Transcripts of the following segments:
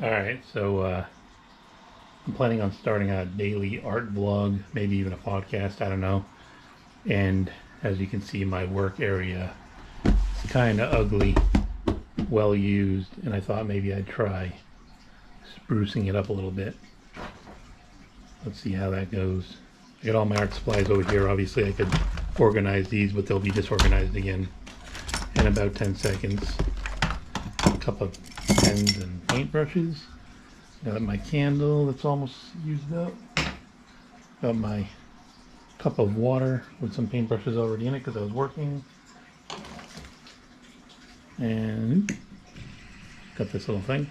Alright, so I'm planning on starting a daily art vlog, maybe even a podcast, I don't know. And as you can see, my work area is kind of ugly, well used, and I thought maybe I'd try sprucing it up a little bit. Let's see how that goes. I got all my art supplies over here. Obviously I could organize these, but they'll be disorganized again in about 10 seconds. A couple of pens and paintbrushes. Got my candle that's almost used up. Got my cup of water with some paintbrushes already in it because I was working. And got this little thing.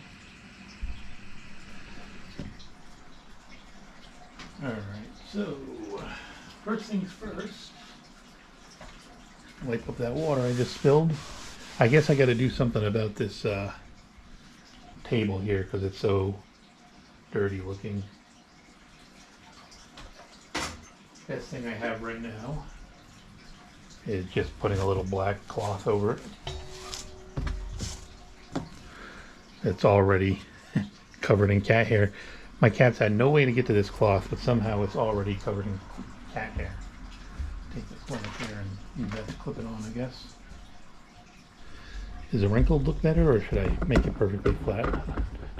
Alright, so first things first. Wipe up that water I just spilled. I guess I got to do something about this table here because it's so dirty looking. Best thing I have right now is just putting a little black cloth over it. It's already covered in cat hair. My cat's had no way to get to this cloth, but somehow it's already covered in cat hair. Take this one up here and use that to clip it on, I guess. Does a wrinkled look better, or should I make it perfectly flat?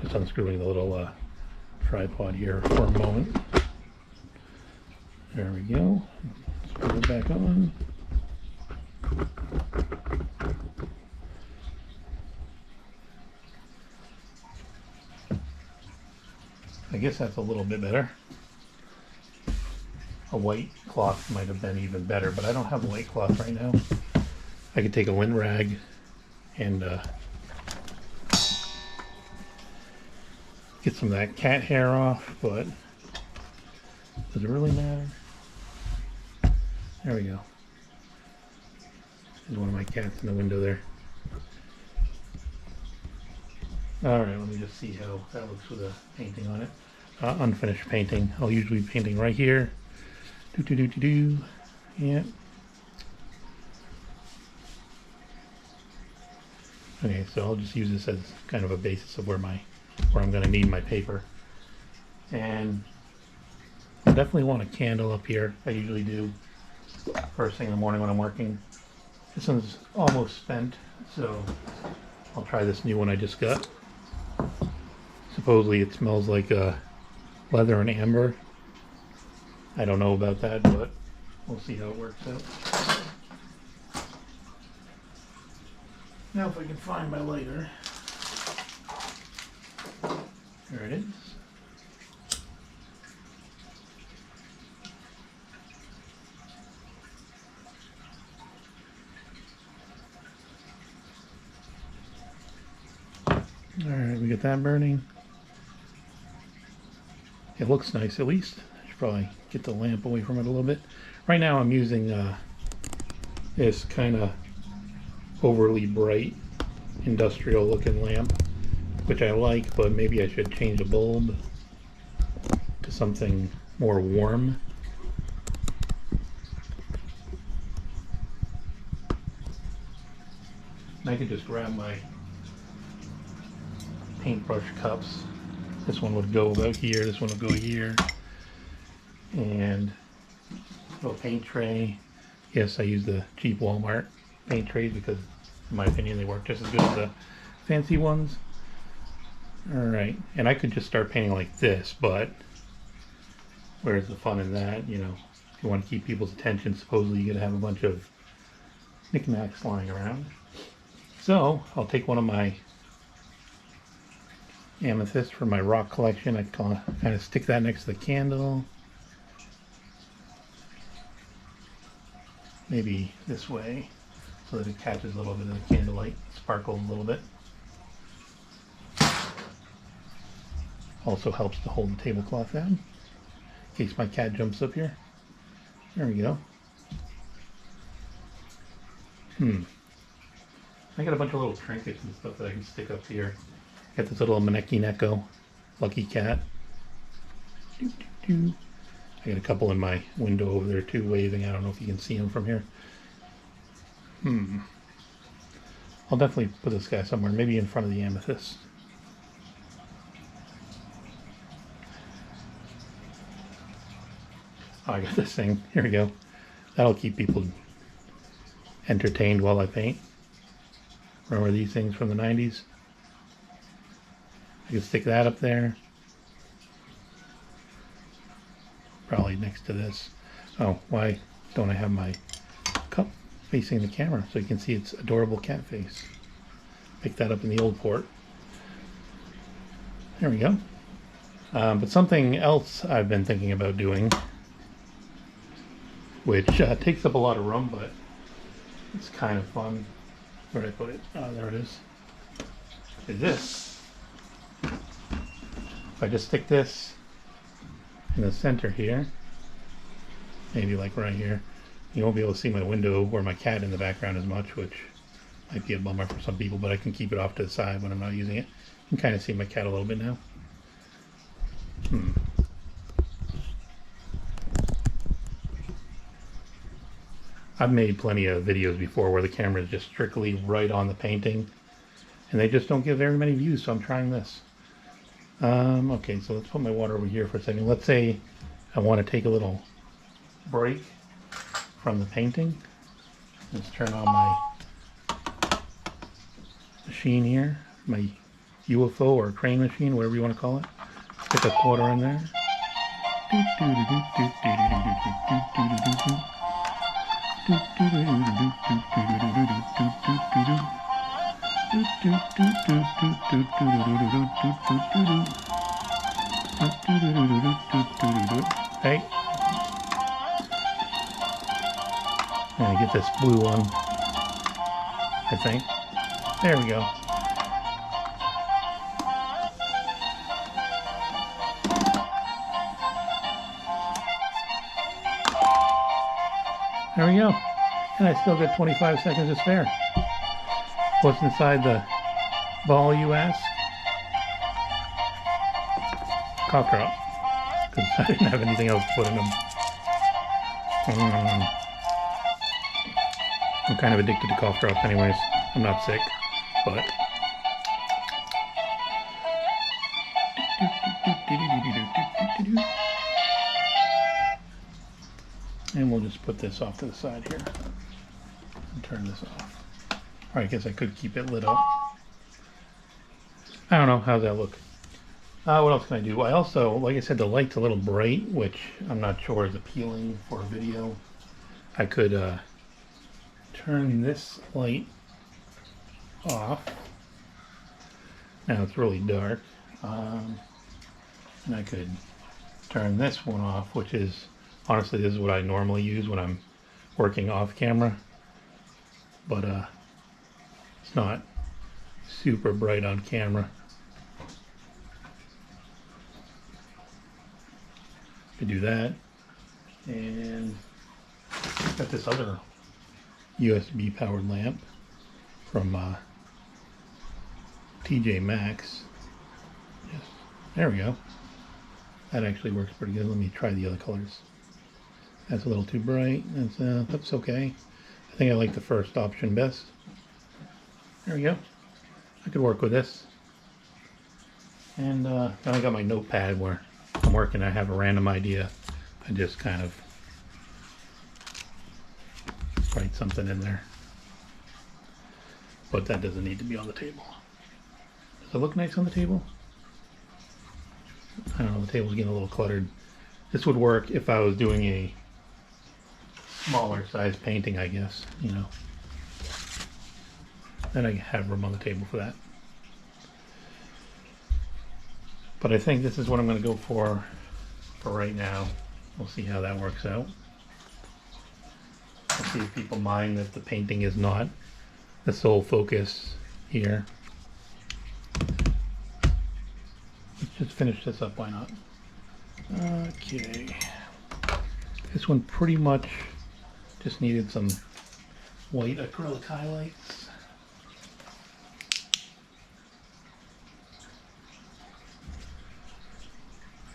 Just unscrewing the little tripod here for a moment. There we go. Screw it back on. I guess that's a little bit better. A white cloth might have been even better, but I don't have a white cloth right now. I could take a lint rag and get some of that cat hair off, but does it really matter? There we go. There's one of my cats in the window there. Alright, let me just see how that looks with a painting on it. Unfinished painting. I'll usually be painting right here. Yeah. Okay, so I'll just use this as kind of a basis of where I'm going to need my paper. And I definitely want a candle up here. I usually do first thing in the morning when I'm working. This one's almost spent, so I'll try this new one I just got. Supposedly it smells like leather and amber. I don't know about that, but we'll see how it works out. Now if I can find my lighter. There it is. Alright, we got that burning. It looks nice at least. I should probably get the lamp away from it a little bit. Right now I'm using this kind of overly bright industrial looking lamp, which I like, but maybe I should change the bulb to something more warm. And I could just grab my paintbrush cups. This one would go about here, this one would go here. And a little paint tray. Yes, I use the cheap Walmart paint trays because in my opinion they work just as good as the fancy ones. Alright, and I could just start painting like this, but where's the fun in that? You know, if you want to keep people's attention, supposedly you gotta have a bunch of knickknacks lying around. So I'll take one of my amethyst from my rock collection. I kind of stick that next to the candle. Maybe this way so that it catches a little bit of the candlelight, sparkles a little bit. Also helps to hold the tablecloth down in case my cat jumps up here. There we go. I got a bunch of little trinkets and stuff that I can stick up here. Got this little Maneki Neko lucky cat. I got a couple in my window over there too waving. I don't know if you can see them from here. I'll definitely put this guy somewhere, maybe in front of the amethyst. Oh, I got this thing. Here we go. That'll keep people entertained while I paint. Remember these things from the 90s? I can stick that up there. Probably next to this. Oh, why don't I have my cup facing the camera so you can see its adorable cat face? Pick that up in the old port. There we go. But something else I've been thinking about doing, which takes up a lot of room, but it's kind of fun. Where did I put it? Oh, there it is. Is this. If I just stick this in the center here, maybe like right here, you won't be able to see my window or my cat in the background as much, which might be a bummer for some people, but I can keep it off to the side when I'm not using it. You can kind of see my cat a little bit now. I've made plenty of videos before where the camera is just strictly right on the painting, and they just don't get very many views, so I'm trying this. Okay, so let's put my water over here for a second. Let's say I want to take a little break from the painting. Let's turn on my machine here, my UFO or crane machine, whatever you want to call it. Stick a quarter in there. Hey. And I get this blue one, I think. There we go. There we go. And I still got 25 seconds to spare. What's inside the ball, you ask? Cough drop. Because I didn't have anything else to put in them. I'm kind of addicted to cough drops anyways. I'm not sick, but... And we'll just put this off to the side here and turn this off. Or I guess I could keep it lit up. I don't know, how's that look? What else can I do? I also, like I said, the light's a little bright, which I'm not sure is appealing for a video. I could turn this light off. Now it's really dark. And I could turn this one off, which is, honestly, this is what I normally use when I'm working off camera. But it's not super bright on camera. To do that, and got this other USB powered lamp from TJ Maxx. Yes, there we go. That actually works pretty good. Let me try the other colors. That's a little too bright. That's okay. I think I like the first option best. There we go. I could work with this. And now I got my notepad where I'm working. I have a random idea. I just kind of write something in there. But that doesn't need to be on the table. Does it look nice on the table? I don't know, the table's getting a little cluttered. This would work if I was doing a smaller size painting, I guess, you know. Then I have room on the table for that. But I think this is what I'm going to go for right now. We'll see how that works out. I'll see if people mind that the painting is not the sole focus here. Let's just finish this up, why not? Okay. This one pretty much just needed some white acrylic highlights.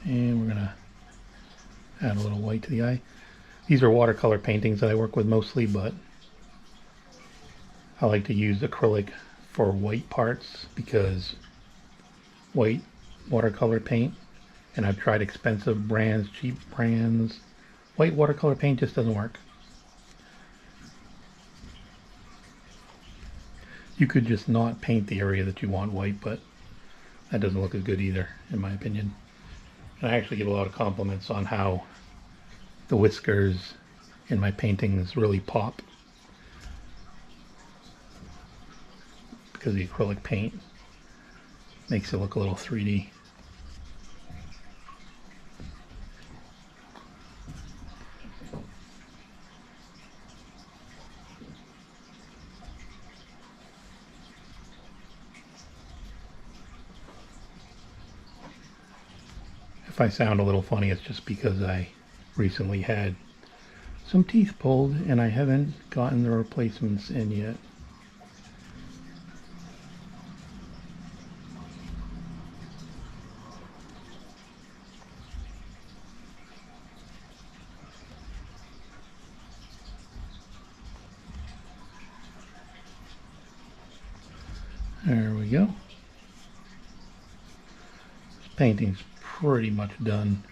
And we're gonna add a little white to the eye. These are watercolor paintings that I work with mostly, but I like to use acrylic for white parts because white watercolor paint, and I've tried expensive brands, cheap brands, White watercolor paint just doesn't work. You could just not paint the area that you want white, but that doesn't look as good either, in my opinion. And I actually give a lot of compliments on how the whiskers in my paintings really pop, because the acrylic paint makes it look a little 3D. If I sound a little funny, it's just because I recently had some teeth pulled and I haven't gotten the replacements in yet. There we go. This painting's pretty much done.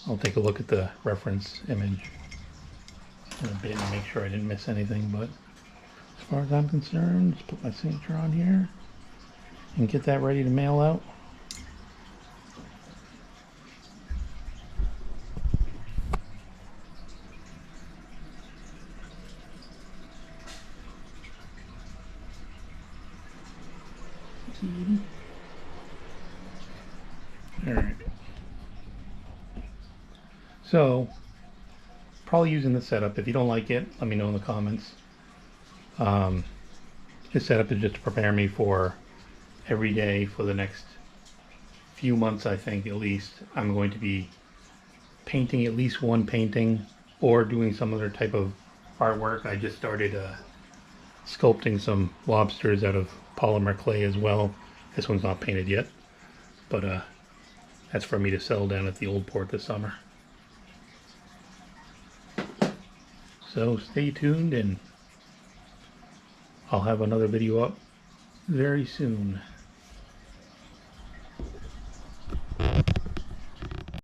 I'll take a look at the reference image in a bit and make sure I didn't miss anything, but as far as I'm concerned, just put my signature on here and get that ready to mail out. Alright. So, probably using this setup. If you don't like it, let me know in the comments. This setup is just to prepare me for every day for the next few months, I think at least. I'm going to be painting at least one painting or doing some other type of artwork. I just started sculpting some lobsters out of polymer clay as well. This one's not painted yet, but that's for me to sell down at the old port this summer. So stay tuned and I'll have another video up very soon.